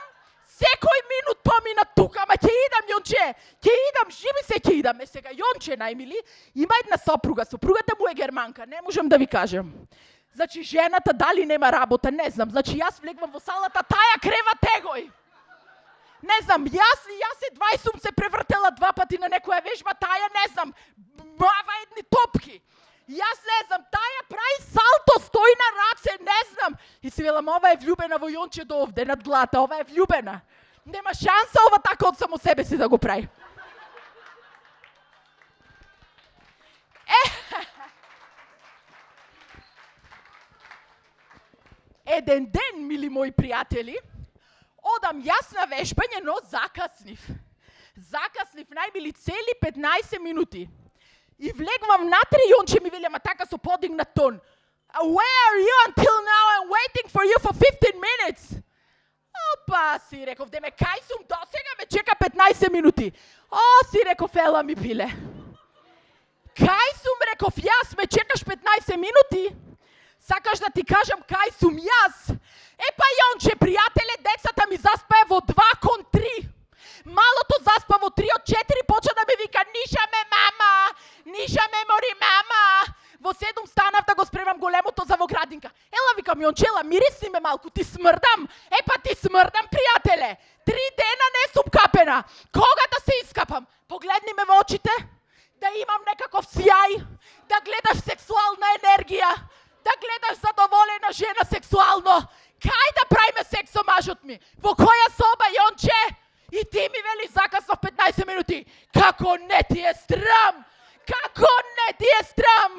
секој минут помина тука, ама ќе идам, Јонче. Ќе идам, живи се, ќе идам. Е сега Јонче најмили има една сопруга. Сопругата му е германка, не можам да ви кажам. Значи жената дали нема работа, не знам. Значи јас влегвам во салата, таја крева тегој. Не знам, јас едва сум се превртела 2 пати на некоја вежба, таја не знам, мава едни топки. Јас не знам, таја прави салто, стои на раце, не знам. И си велам, ова е влюбена во Јонче до овде, над глата, ова е влюбена. Нема шанса ова така од само себе си да го прави. Еден ден, мили мои пријатели, одам јас на вежбање, но закаснив. Закаснив најмили цели 15 минути. И влегвам натре и Јонче ми вели, ама така со подигнат тон. Where are you until now? I'm waiting for you for 15 minutes. Опа, си реков, деме, кај сум до сега, ме чека 15 минути. О, си реков, ела ми пиле. Кај сум, реков, јас, ме чекаш 15 минути? Сакаш да ти кажам кај сум јас? Епа, Јонче, пријателе, децата ми заспае во 2 кон 3. Малото заспа во 3 од 4, почна да ми вика, ниша ме мама, ниша ме мори мама. Во 7 станав да го спремам големото за во градинка. Ела, викам, Јончела, мирисни ме малку, ти смрдам. Епа, ти смрдам, пријателе. 3 дена не сум капена. Кога да се искапам? Погледни ме во очите, да имам некаков сјај, да гледаш сексуална енергија, да гледаш задоволена жена сексуално. Кај да правиме секс со мажот ми? Во која соба, Јонче? И ти ми вели закаснав 15 минути. Како не ти е срам? Како не ти е срам?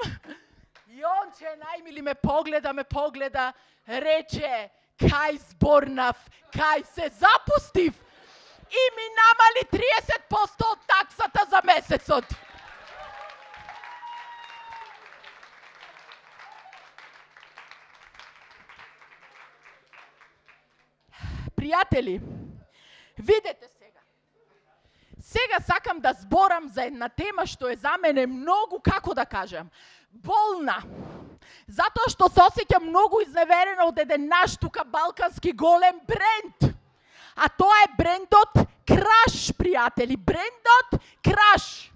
Јонче најмили ме погледа, рече, кај зборнав, кај се запустив и ми намали 30% од таксата за месецот. Пријатели, видете сега. Сега сакам да зборам за една тема што е за мене многу, како да кажам, болна. Затоа што се осеќам многу изневерена од еден наш тука балкански голем бренд. А тоа е брендот Краш, пријатели. Брендот Краш.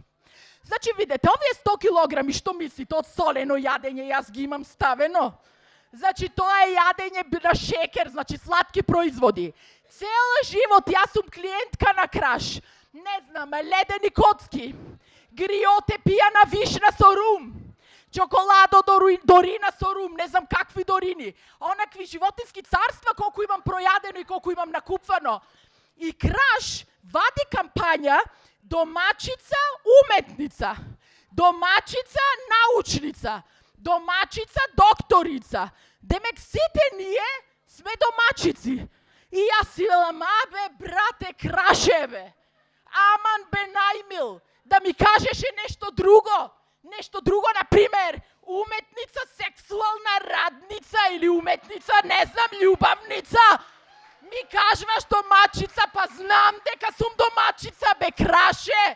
Значи, видете, овие 100 килограми, што мислите, од солено јадење јас ги имам ставено? Значи, тоа е јадење на шекер, значи сладки производи. Цел живот јас сум клиентка на Краш. Не знам, ледени коцки, гриоте пијана вишна со рум, чоколадо дорина со рум, не знам какви дорини, онакви животински царства колку имам пројадено и колку имам накупвано. И Краш вади кампања домачица уметница, домачица научница, домачица докторица. Демек сите ние сме домачици. И јас си велам, абе, брате, Крашеве, аман бе најмил, да ми кажеше нешто друго. Нешто друго, например, уметница, сексуална радница или уметница, не знам, љубавница. Ми кажуваш домачица, па знам дека сум домачица, бе краше.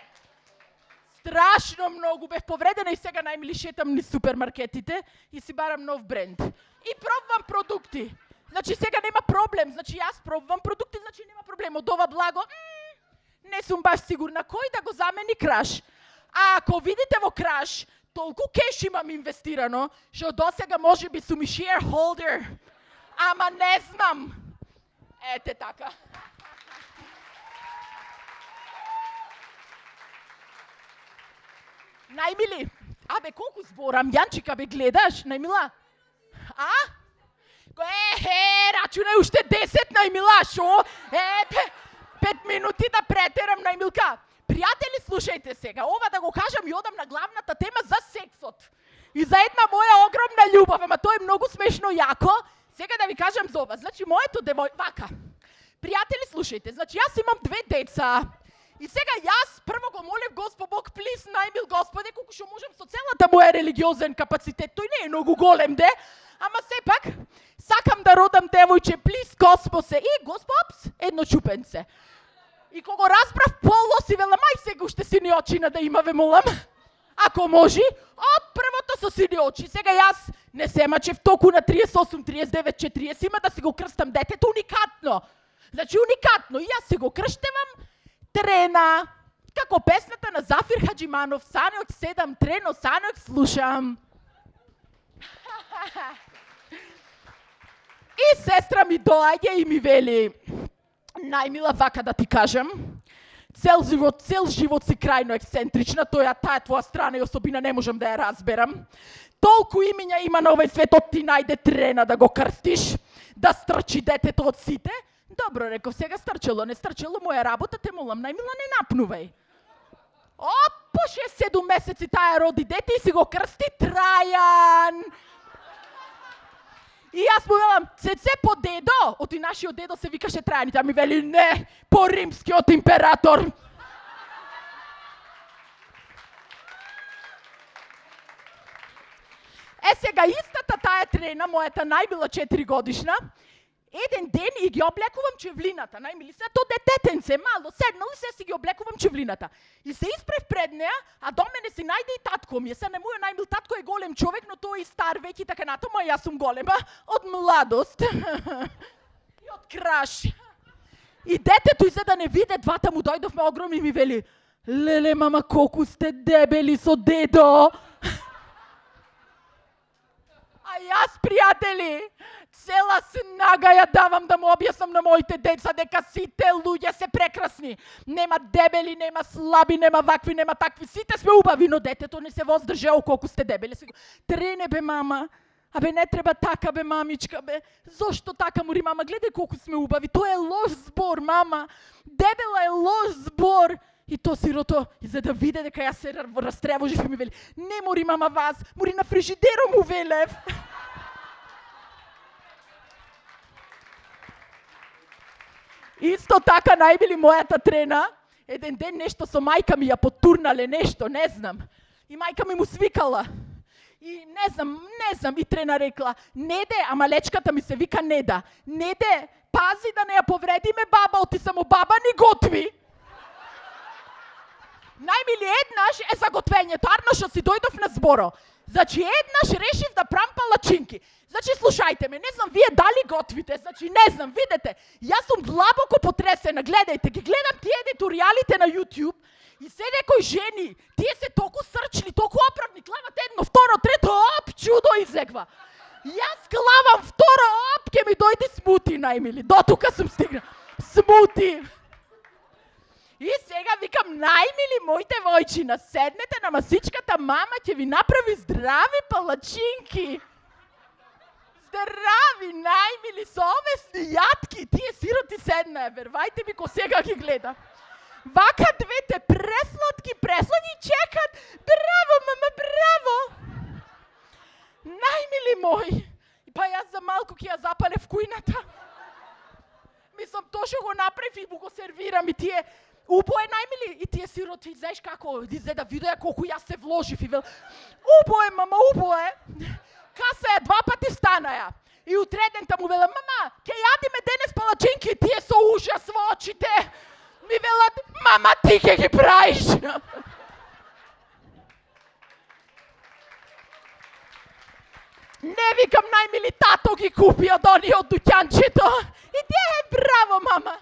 Страшно многу бев повредена и сега најмили шетам низ супермаркетите и си барам нов бренд. И пробвам продукти. Значи сега нема проблем, значи јас пробвам продукти, значи нема проблем. Од ова благо, не сум баш сигурна кој да го замени Краш. А ако видите во Краш, толку кеш имам инвестирано, што досега може би сум и shareholder. Ама не знам. Ете така. Најмили, абе колку зборам, Јанчика бе гледаш, најмила? А? Рачунај уште 10, најмила, шо? 5 минути да претерам, најмилка. Пријатели, слушајте сега, ова да го кажам и одам на главната тема за сексот. И за една моја огромна љубов, ама тоа е многу смешно јако. Сега да ви кажам за ова. Значи, моето вака. Пријатели, слушајте, значи јас имам 2 деца. И сега јас прво го молев Господ Бог, плиз, најмил Господе, колку што можам со целата моја религиозен капацитет, тој не е многу голем, де, ама сепак, сакам да родам девојче, плиз, Господе, и Госпопс, едно чупенце. И кога расправ поло си вела, мај сега уште сини очина да има, ве молам, ако може, првото со сини очи. Сега јас не се мачев току на 38, 39, 40, има да си го крстам детето, уникатно. Значи, уникатно, и јас си го крштевам, трена, како песната на Зафир Хаджиманов, Санјок седам трено, Санјок слушам. И сестра ми доаѓа и ми вели, најмила, вака да ти кажам, цел живот си крајно ексцентрична, таа твоја страна и особина не можам да ја разберам. Толку имиња има на овој свет, од ти најде трена да го крстиш, да стрчи детето од сите. Добро, реков, сега стрчело, не стрчело, моја работа, те молам, најмила, не напнувај. По 6-7 месеци таа роди дете и си го крсти Трајан. И јас му велам, цеце по дедо, оти нашиот дедо се викаше Трајан, и таа ми вели, не, по римскиот император. Сега истата таа трена, мојата најмила 4 годишна, еден ден и ги облекувам чевлината, најмили се, то дететенце, мало, седнали се, си ги облекувам чевлината. И се испрев пред неа, а до мене си најде и татко ми. Се на мојот најмил татко е голем човек, но тој е стар веќе така натаму, а јас сум голема од младост. И од Краш. И детето, и за да не виде, двата му дојдовме огромни и ми вели, леле, мама, колку сте дебели со дедо. А јас, пријатели, цела снага ја давам да му објаснам на моите деца дека сите луѓе се прекрасни. Нема дебели, нема слаби, нема вакви, нема такви. Сите сме убави, но детето не се воздржало колку сте дебели. Трене, бе, мама. Абе, не треба така, бе, мамичка, бе. Зошто така, мори, мама? Гледај колку сме убави. Тоа е лош збор, мама. Дебела е лош збор. И то сирото, и за да виде дека јас се растревожив и ми вели, не мори, мама, вас, мори на фрижидеро му велев. Исто така, најбили мојата трена, еден ден нешто со мајка ми ја потурнале нешто, не знам. И мајка ми му свикала. И не знам, и трена рекла, Неде, ама лечката ми се вика Неда, Неде, пази да не ја повредиме баба, оти само баба ни готви. Најмили, еднаш е за готвењето, арно што си дојдов на зборо. Значи, еднаш решив да прам палачинки. Значи, слушајте ме, не знам вие дали готвите, значи, не знам, видете, јас сум длабоко потресена, гледајте, ги гледам тие едиторијалите на YouTube и се некои жени, тие се толку срчни, толку оправни, клават едно, второ, трето, чудо излегва. Јас клавам второ, ке ми дојде смути, најмили, до тука сум стигна. Смути. И сега викам, најмили мои девојчина, седнете на масичката, мама ќе ви направи здрави палачинки. Здрави, најмили, со ове јатки, тие сироти седнаа, вервајте ми ко сега ги гледа. Вака двете преслатки чекат. Браво, мама, браво! Најмили мои, па јас за малку ќе ја запалев кујната. Мислам, то што го направи и му го сервирам и тие убое, најмили, и тие сироти, знаеш како, за да видеа колку јас се вложив и вел, убое, мама, убое. Каса е 2 пати станаја. И утредента му велам, мама, ќе јадиме денес палачинки, тие Ама ти ке ги правиш. Не викам, најмили тато ги купи од они од дуќанчето. И браво, мама.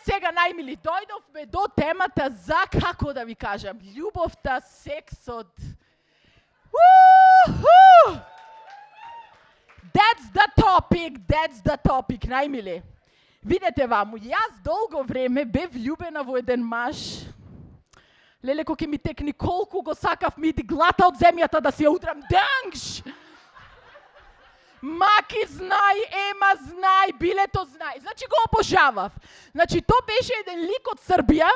Сега, најмили, дојдовме до темата за, како да ви кажам, љубовта, сексот. That's the topic, најмили. Видете ваму, јас долго време бев влюбена во еден маж. Леле, кој ми текни, колку го сакав ми иди глата од земјата да си ја удрам. Дангш! Маки знај, Ема знај, Билето знај. Значи го обожавав. Значи то беше еден лик од Србија.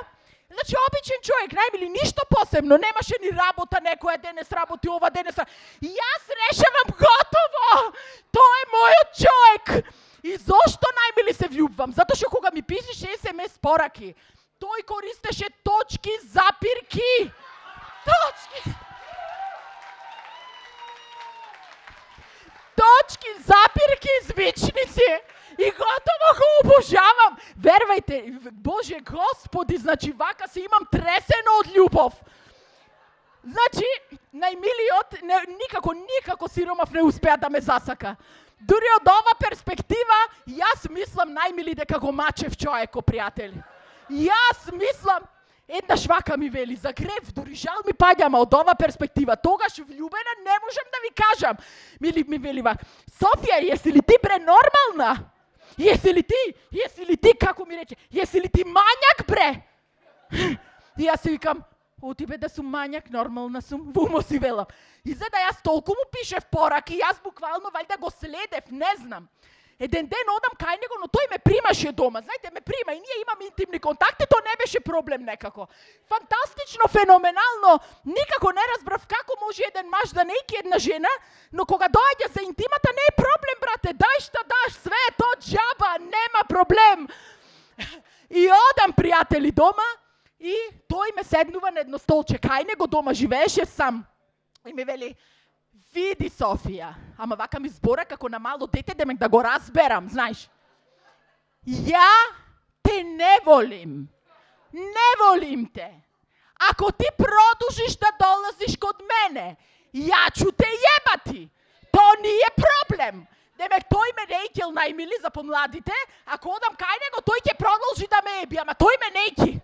Значи обичен човек, најмили, ништо посебно, немаше ни работа, некоја денес работи ова, денес. Јас решавам готово. Тој е мојот човек. И зошто, најмили, се влюбвам? Затоа што кога ми пишеше SMS пораки, тој користеше точки, запирки. Точки. Точки, запирки, звичници. И готово го обожавам. Вервајте, Боже Господи, значи вака се имам тресено од љубов. Значи, најмилиот, никако Сиромав не успеа да ме засака. Дури од ова перспектива, јас мислам, најмили, дека го мачев човеко, пријатели. Јас мислам, еднаш вака ми вели, за грев, дури жал ми паѓа, ама од ова перспектива, тогаш влюбена не можам да ви кажам. Ми вели вака, Софија, јеси ли ти бре нормална? Јеси ли ти, како ми рече, јеси ли ти мањак, бре? И јас си викам, оти бе да сум мањак, нормална сум, вумо си велам. И за да јас толку му пишев пораки, јас буквално вајда го следев, не знам. Еден ден одам кај него, но тој ме примаше дома. Знаете, ме прима и ние имаме интимни контакти, то не беше проблем некако. Фантастично, феноменално, никако не разбрав како може еден маж да не ике една жена, но кога доаѓа за интимата не е проблем, брате, дај што даш, све е то џаба, нема проблем. И одам, пријатели, дома и тој ме седнува на едно столче кај него, дома живееше сам. И ми вели, види, Софија, ама вака ми збора како на мало дете да го разберам, знаеш. Ја те не волим. Не волим те. Ако ти продолжиш да долазиш код мене, ја ќу те јебати. То не е проблем. Демек, тој ме не икел, најмили, за помладите, ако одам кај него, тој ќе продолжи да ме еби, ама тој ме не ики.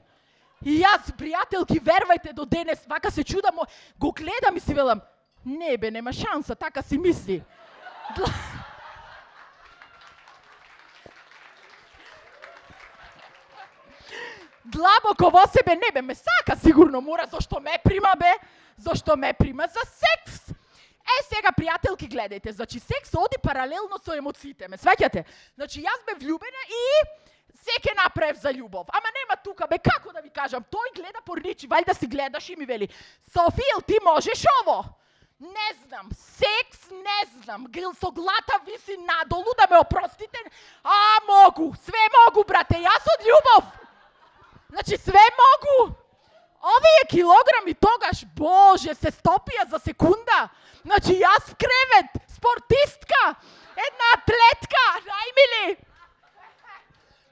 И јас, пријателки, вервајте до денес, вака се чудам, го гледам и си велам, не бе, нема шанса, така си мисли. Длабоко во себе, не бе, ме сака сигурно, мора, зашто ме прима, бе? Зашто ме прима за секс? Сега, пријателки, гледајте, значи секс оди паралелно со емоциите, ме сваќате? Значи јас бе влюбена и се ке направев за љубов. Ама нема тука, бе, како да ви кажам, тој гледа порничи, вајда си гледаш и ми вели, Софија, ти можеш ово? Не знам, секс не знам, со глата виси надолу, да ме опростите, могу, све могу, брате, јас од љубов. Значи, све могу. Овие килограми тогаш, Боже, се стопија за секунда. Значи, јас в кревет, спортистка, една атлетка, најмили.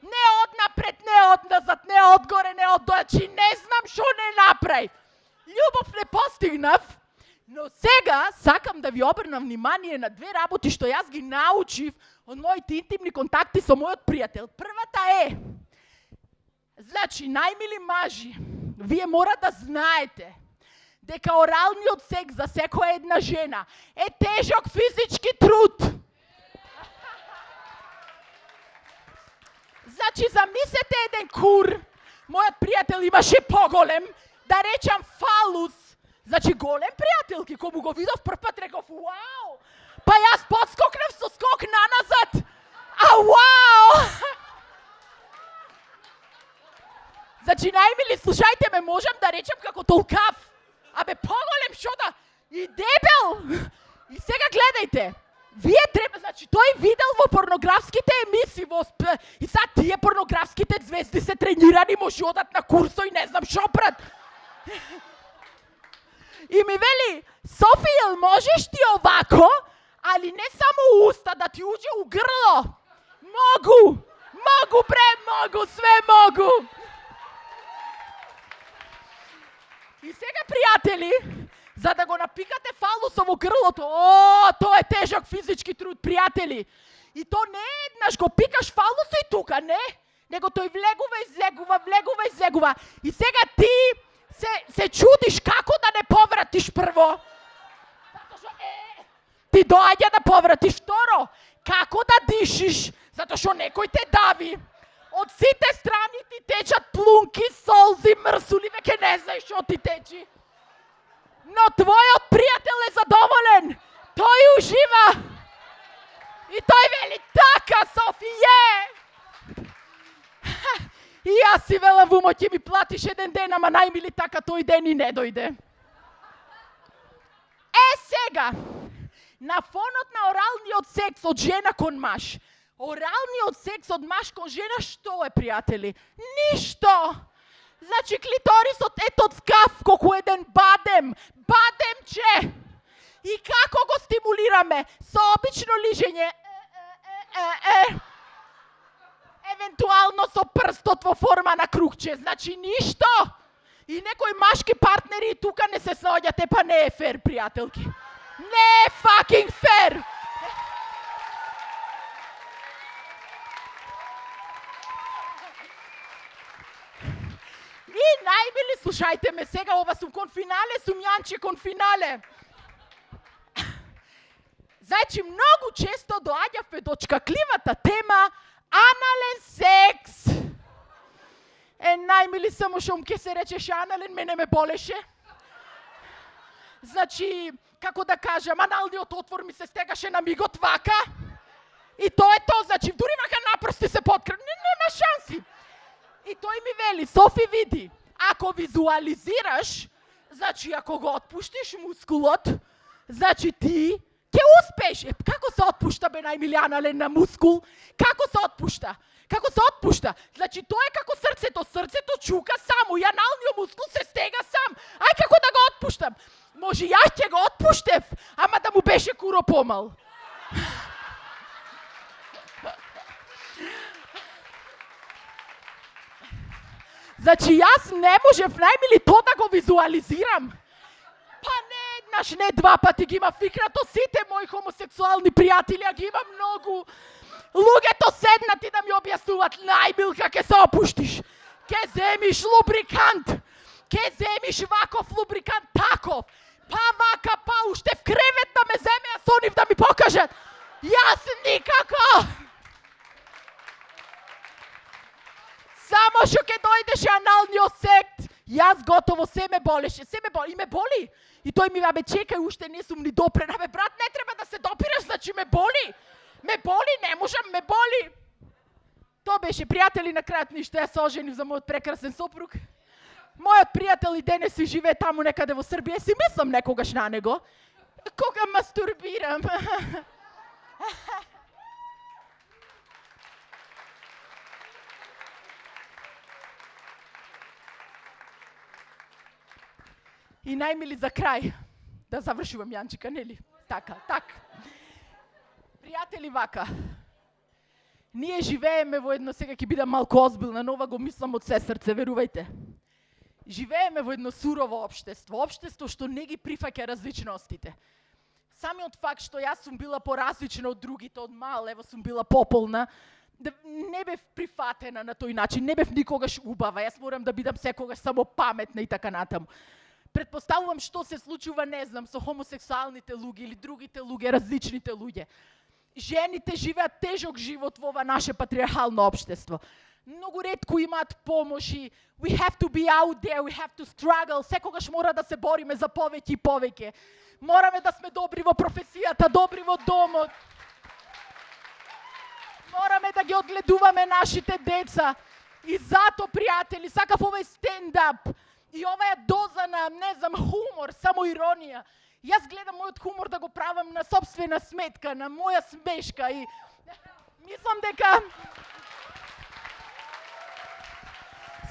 Не од напред, не од назад, не одгоре, не од дојачи, не знам шо не направи. Љубов не постигнав, но сега сакам да ви обрнам внимание на две работи што јас ги научив од моите интимни контакти со мојот пријател. Првата е, значи, најмили мажи, вие мора да знаете дека оралниот секс за секоја една жена е тежок физички труд. Значи, замислете еден кур, мојот пријател имаше поголем, да речам фалус. Значи, голем пријателки, кога го видов прв пат, реков, вау! Па јас подскокнав со скок наназад. Вау! Значи, најмили, слушајте ме, можам да речем како толкав. Абе, поголем, шо да? И дебел! И сега гледајте. Вие треба, значи, тој видел во порнографските емисии, и сад тие порнографските звезди се тренирани, може одат на курсо и не знам шо пред. И ми вели, Софија, можеш ти овако, али не само уста, да ти уđe у грло. Могу! могу, бре, могу, све могу. И сега, пријатели, за да го напикате фалуса во грлото, тоа е тежок физички труд, пријатели. И то не еднаш го пикаш фалуса и тука, не, него тој влегува, излегува. И сега ти се чудиш како да не повратиш прво. Затоа што ти доаѓа да повратиш. Второ, како да дишиш, затоа што некој те дави. Од сите страни ти течат плунки, солзи, мрсули, веќе не знаеш што ти течи. Но твојот пријател е задоволен. Тој ужива. И тој вели, така, Софи, И јас си велам, вумо, ќе ми платиш еден ден, ама најмили така тој ден и не дојде. Сега, на фонот на оралниот секс од жена кон маж, оралниот секс од маж кон жена, што е, пријатели? Ништо! Значи, клиторисот е тоцкав, колку еден бадемче. И како го стимулираме? Со обично лижење. Евентуално со прстот во форма на кругче. Значи, ништо! И некои машки партнери тука не се снаоѓате, па не е фер, пријателки. Не е fucking фер! И најмили, слушајте ме сега, ова сум кон финале, сум Јанче кон финале. Значи, многу често доаѓавме до чкакливата тема анален секс. Најмили, само што ќе се речеше анален, мене ме болеше. Значи, како да кажам, аналниот отвор ми се стегаше на мигот вака. И тоа е тоа, значи, дури вака напрсти се подкреп, нема шанси. И тој ми вели, Софи, види, ако визуализираш, значи, ако го отпуштиш мускулот, значи ти ќе успеш. Како се отпушта, бе, најмили анален на мускул? Како се отпушта? Како се отпушта? Значи, тоа е како срцето. Срцето чука само и аналниот мускул се стега сам. Ај како да го отпуштам? Може, јас ќе го отпуштев, ама да му беше куро помал. Значи, јас не можев, најмили, то да го визуализирам. Па не еднаш, не два пати ги има фикрато, сите мои хомосексуални пријатели, а ги има многу. Луѓето седнати да ми објаснуваат, најмилка, ке се опуштиш. Ке земиш лубрикант. Ке земиш ваков лубрикант, таков. Па вака, па уште в кревет да ме земеа со нив да ми покажат. Јас никако. Само што ке дојдеше аналниот секс, јас готово се ме болеше, и ме боли. И тој ми ве, чекај, уште не сум ни допрен. Абе, брат, не треба да се допираш, значи ме боли. Ме боли, не можам, ме боли. Тоа беше, пријатели, на крајот ништо, јас се оженив за мојот прекрасен сопруг. Мојот пријател и денес си живее таму некаде во Србија, си мислам некогаш на него. Кога мастурбирам. И најмили, за крај, да завршувам, Јанчика, нели? Така. Пријатели, вака, ние живееме во едно, сега ќе бидам малку озбилна, но ова го мислам од се срце, верувајте. Живееме во едно сурово општество што не ги прифаќа различностите. Самиот факт што јас сум била поразлична од другите, од мал, ево сум била пополна, не бев прифатена на тој начин, не бев никогаш убава, јас морам да бидам секогаш само паметна и така натаму. Предпоставувам што се случува, не знам, со хомосексуалните луѓе или другите луѓе, различните луѓе. Жените живеат тежок живот во ова наше патриархално општество. Многу ретко имаат помоши. We have to be out there, we have to struggle. Секогаш мора да се бориме за повеќе и повеќе. Мораме да сме добри во професијата, добри во домот. Мораме да ги одгледуваме нашите деца. И зато, пријатели, сакав овој стендап и оваа доза на, не знам, хумор, само иронија. Јас гледам мојот хумор да го правам на собствена сметка, на моја смешка и мислам дека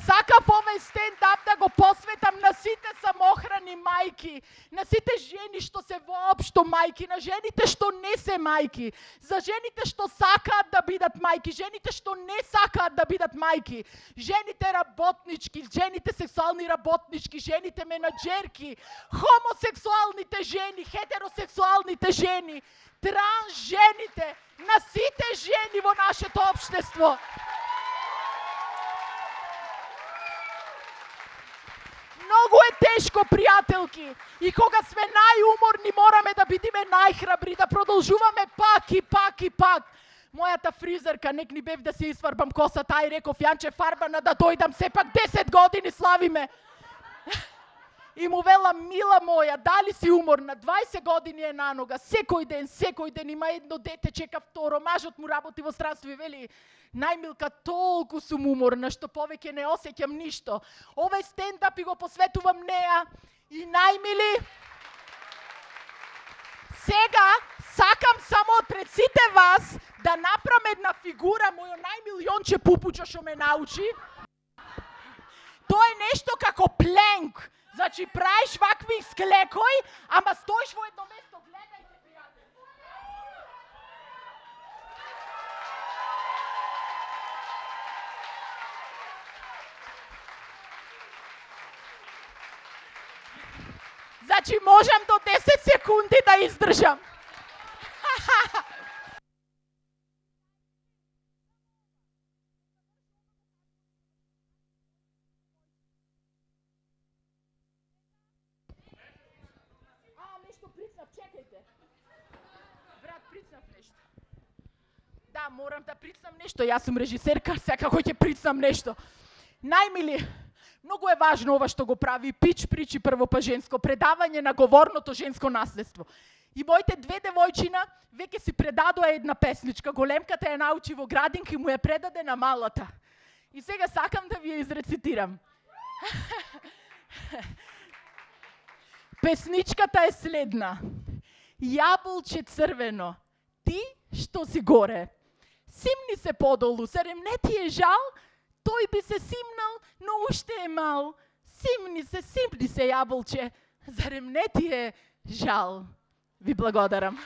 Сакав овој стендап да го посветам на сите самохрани мајки, на сите жени што се воопшто мајки, на жените што не се мајки, за жените што сакаат да бидат мајки, жените што не сакаат да бидат мајки, жените работнички, жените сексуални работнички, жените менаџерки, хомосексуалните жени, хетеросексуалните жени, транс жените, на сите жени во нашето општество. Многу е тешко, пријателки, и кога сме најуморни мораме да бидеме најхрабри, да продолжуваме пак и пак и пак. Мојата фризерка, нек ни бев да се изфарбам косата, и реков, Јанче, фарбана да дојдам, сепак 10 години славиме. И му вела, мила моја, дали си уморна, 20 години е на нога, секој ден, има едно дете, чека второ, мажот му работи во странство и вели, најмилка, толку сум уморна, што повеќе не осеќам ништо. Овој стендап и го посветувам неа. И најмили, сега сакам само пред сите вас да направам една фигура, мојо најмил Јонче Пупучо што ме научи. Тоа е нешто како пленк. Значи, правиш вакви склекој, ама стоиш во едно место, гледајте, пријатели. Значи, можам до 10 секунди да издржам. Прицнав, чекајте. Брат, прицнав нешто. Да, морам да прицнам нешто. Јас сум режисерка, секако ќе прицнам нешто. Најмили, многу е важно ова што го прави Пич причи прво па женско, предавање на говорното женско наследство. И моите две девојчина веќе си предадоа една песничка. Големката ја научи во градинки и му ја предаде на малата. И сега сакам да ви ја изрецитирам. Песничката е следна. Јаболче црвено, ти што си горе, симни се подолу, зарем не ти е жал? Тој би се симнал, но уште е мал. Симни се, јаболче, зарем не ти е жал? Ви благодарам.